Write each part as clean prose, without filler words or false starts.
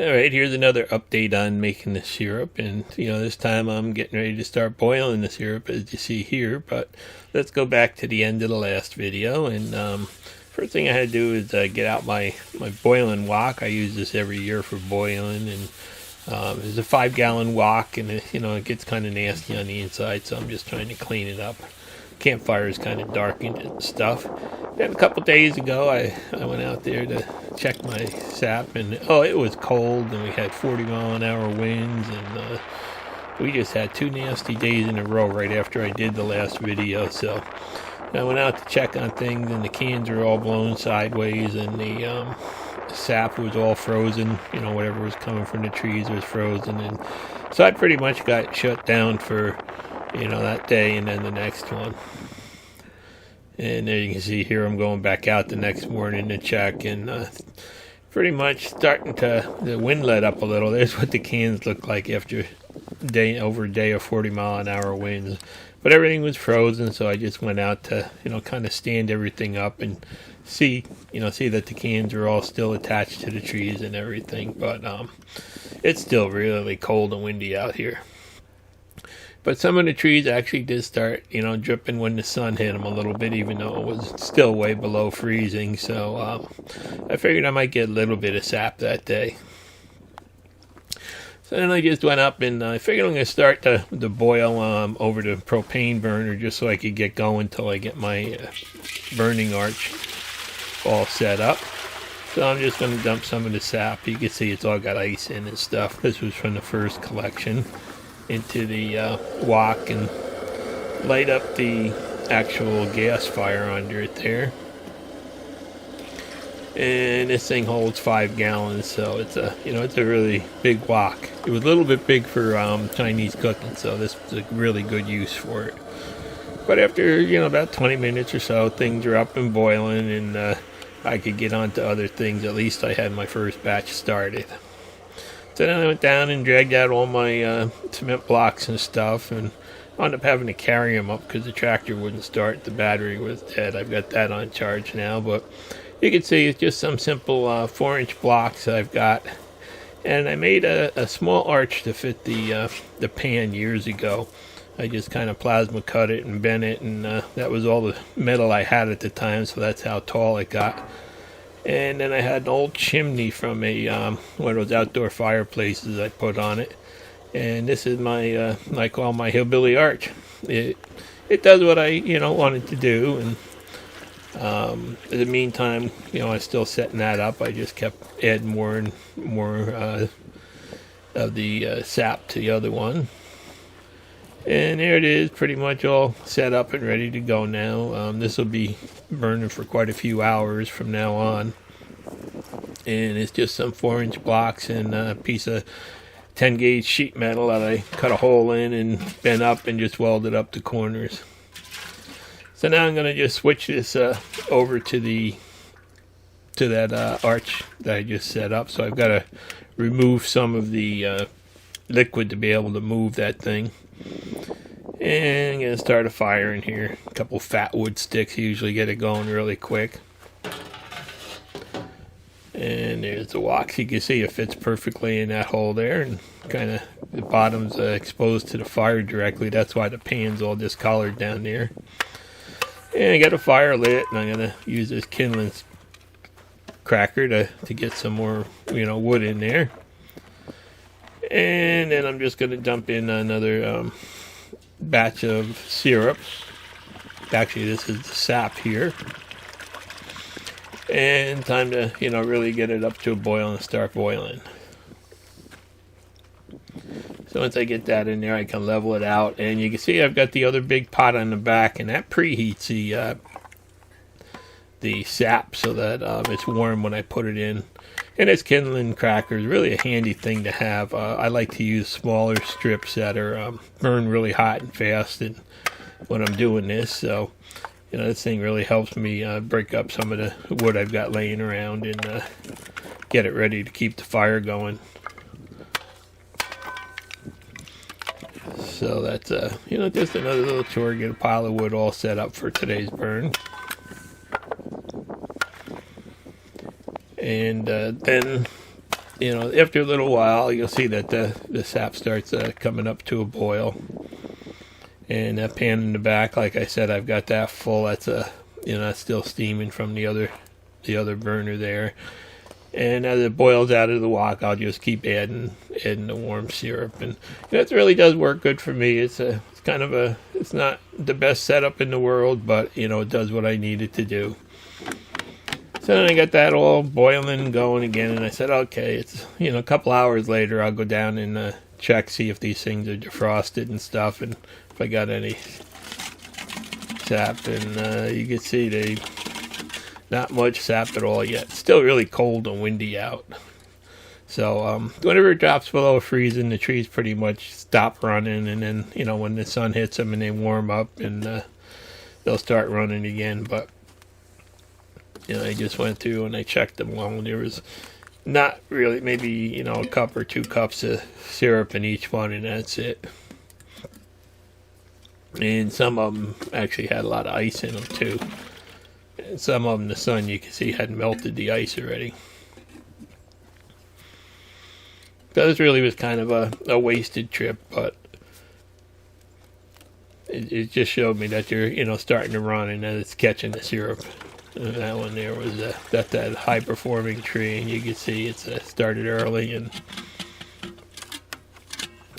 Alright, here's another update on making the syrup, and this time I'm getting ready to start boiling the syrup as you see here. But let's go back to the end of the last video, and first thing I had to do is get out my boiling wok. I use this every year for boiling, and it's a 5-gallon wok, and it gets kind of nasty on the inside, so I'm just trying to clean it up. Campfire is kind of darkened and stuff. Then a couple days ago I went out there to check my sap, and it was cold, and we had 40-mile-an-hour winds, and we just had 2 nasty days in a row right after I did the last video. So I went out to check on things, and the cans were all blown sideways, and the sap was all frozen. Whatever was coming from the trees was frozen, and so I pretty much got shut down for that day and then the next one. And there you can see here I'm going back out the next morning to check, and pretty much starting to, the wind let up a little. There's what the cans look like after over a day of 40-mile-an-hour winds. But everything was frozen, so I just went out to kind of stand everything up and see that the cans are all still attached to the trees and everything. But it's still really cold and windy out here. But some of the trees actually did start, dripping when the sun hit them a little bit, even though it was still way below freezing. So I figured I might get a little bit of sap that day. So then I just went up, and I figured I'm going to start the boil over the propane burner just so I could get going till I get my burning arch all set up. So I'm just going to dump some of the sap. You can see it's all got ice in and stuff. This was from the first collection, into the wok, and light up the actual gas fire under it there. And this thing holds 5 gallons, so it's a really big wok. It was a little bit big for Chinese cooking, so this was a really good use for it. But after about 20 minutes or so, things are up and boiling, and I could get on to other things. At least I had my first batch started. So then I went down and dragged out all my cement blocks and stuff, and wound up having to carry them up because the tractor wouldn't start. The battery was dead. I've got that on charge now, but you can see it's just some simple 4-inch blocks I've got. And I made a small arch to fit the pan years ago. I just kind of plasma cut it and bent it, and that was all the metal I had at the time, so that's how tall it got. And then I had an old chimney from one of those outdoor fireplaces I put on it. And this is my, I call my hillbilly arch. It does what I, wanted to do. And in the meantime, I was still setting that up. I just kept adding more and more of the sap to the other one. And there it is, pretty much all set up and ready to go now. This will be burning for quite a few hours from now on. And it's just some 4-inch blocks and a piece of 10-gauge sheet metal that I cut a hole in and bent up and just welded up the corners. So now I'm going to just switch this over to that arch that I just set up. So I've got to remove some of the liquid to be able to move that thing. And I'm going to start a fire in here. A couple fat wood sticks usually get it going really quick. And there's the wok. You can see it fits perfectly in that hole there, and kind of the bottom's exposed to the fire directly. That's why the pan's all discolored down there. And I got a fire lit, and I'm going to use this kindling cracker to get some more wood in there. And then I'm just going to dump in another batch of syrup. Actually, this is the sap here. And time to, really get it up to a boil and start boiling. So once I get that in there, I can level it out. And you can see I've got the other big pot on the back, and that preheats the sap so that it's warm when I put it in. And this kindling cracker is really a handy thing to have. I like to use smaller strips that are burn really hot and fast when I'm doing this. So, this thing really helps me break up some of the wood I've got laying around and get it ready to keep the fire going. So that's just another little chore. Get a pile of wood all set up for today's burn. And then after a little while, you'll see that the sap starts coming up to a boil. And that pan in the back, like I said, I've got that full. That's that's still steaming from the other burner there. And as it boils out of the wok, I'll just keep adding the warm syrup, and that really does work good for me. It's not the best setup in the world, but it does what I need it to do. So then I got that all boiling and going again, and I said, okay, it's a couple hours later, I'll go down and check, see if these things are defrosted and stuff, and if I got any sap. And you can see not much sap at all yet. It's still really cold and windy out. So whenever it drops below freezing, the trees pretty much stop running, and then when the sun hits them and they warm up, and they'll start running again. But I just went through and I checked them all, and there was not really, maybe a cup or 2 cups of syrup in each one, and that's it. And some of them actually had a lot of ice in them too. And some of them, the sun, you can see, had melted the ice already. So this really was kind of a wasted trip, but it just showed me that you're starting to run and that it's catching the syrup. And that one there was that high performing tree, and you can see it's started early, and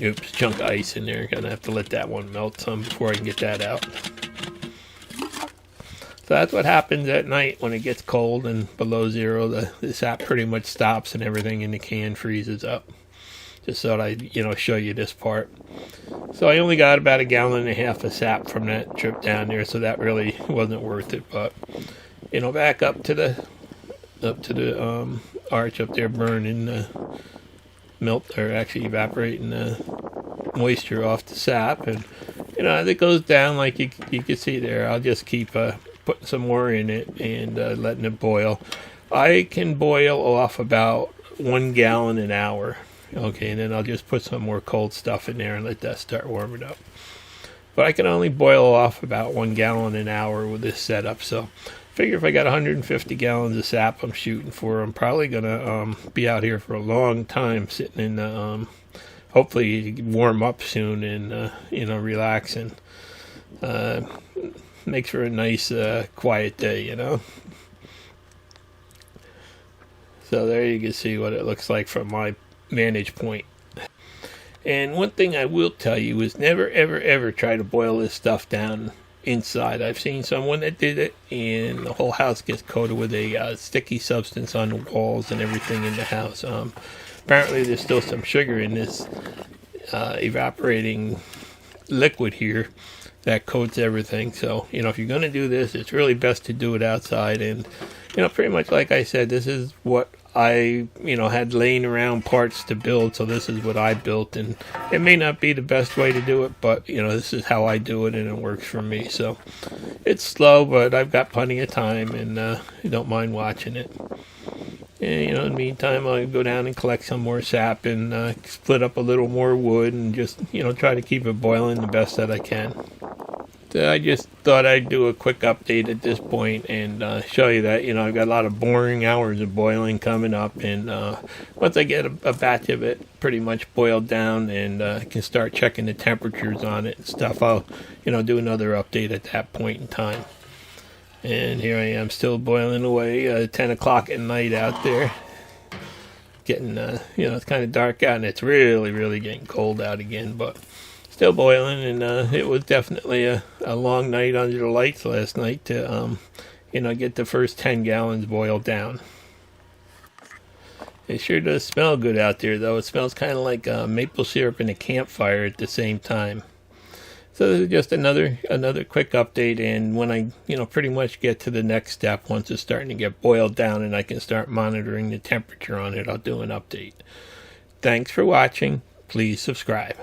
oops, chunk of ice in there. Gonna have to let that one melt some before I can get that out. So that's what happens at night when it gets cold and below zero. The sap pretty much stops and everything in the can freezes up. Just thought I'd show you this part. So I only got about 1.5 gallons of sap from that trip down there, so that really wasn't worth it. But back up to the arch up there, burning melt, or actually evaporating the moisture off the sap, and as it goes down, like you can see there, I'll just keep putting some more in it and letting it boil. I can boil off about 1 gallon an hour. Okay, and then I'll just put some more cold stuff in there and let that start warming up. But I can only boil off about 1 gallon an hour with this setup. So figure if I got 150 gallons of sap I'm shooting for, I'm probably gonna be out here for a long time, sitting in the hopefully warm up soon and relaxing. Makes for a nice quiet day, So there you can see what it looks like from my vantage point. And one thing I will tell you is never ever ever try to boil this stuff down inside. I've seen someone that did it, and the whole house gets coated with a sticky substance on the walls and everything in the house. Apparently there's still some sugar in this evaporating liquid here that coats everything. So if you're going to do this, it's really best to do it outside. And pretty much like I said, this is what I had laying around parts to build, so this is what I built, and it may not be the best way to do it, but this is how I do it, and it works for me. So it's slow, but I've got plenty of time, and I don't mind watching it. And in the meantime, I'll go down and collect some more sap and split up a little more wood, and just try to keep it boiling the best that I can. So I just thought I'd do a quick update at this point and show you that I've got a lot of boring hours of boiling coming up, and once I get a batch of it pretty much boiled down and can start checking the temperatures on it and stuff, I'll do another update at that point in time. And here I am, still boiling away, 10 o'clock at night out there. Getting, it's kind of dark out, and it's really, really getting cold out again, but still boiling. And it was definitely a long night under the lights last night to, get the first 10 gallons boiled down. It sure does smell good out there, though. It smells kind of like maple syrup and a campfire at the same time. So this is just another quick update, and when I pretty much get to the next step, once it's starting to get boiled down and I can start monitoring the temperature on it, I'll do an update. Thanks for watching. Please subscribe.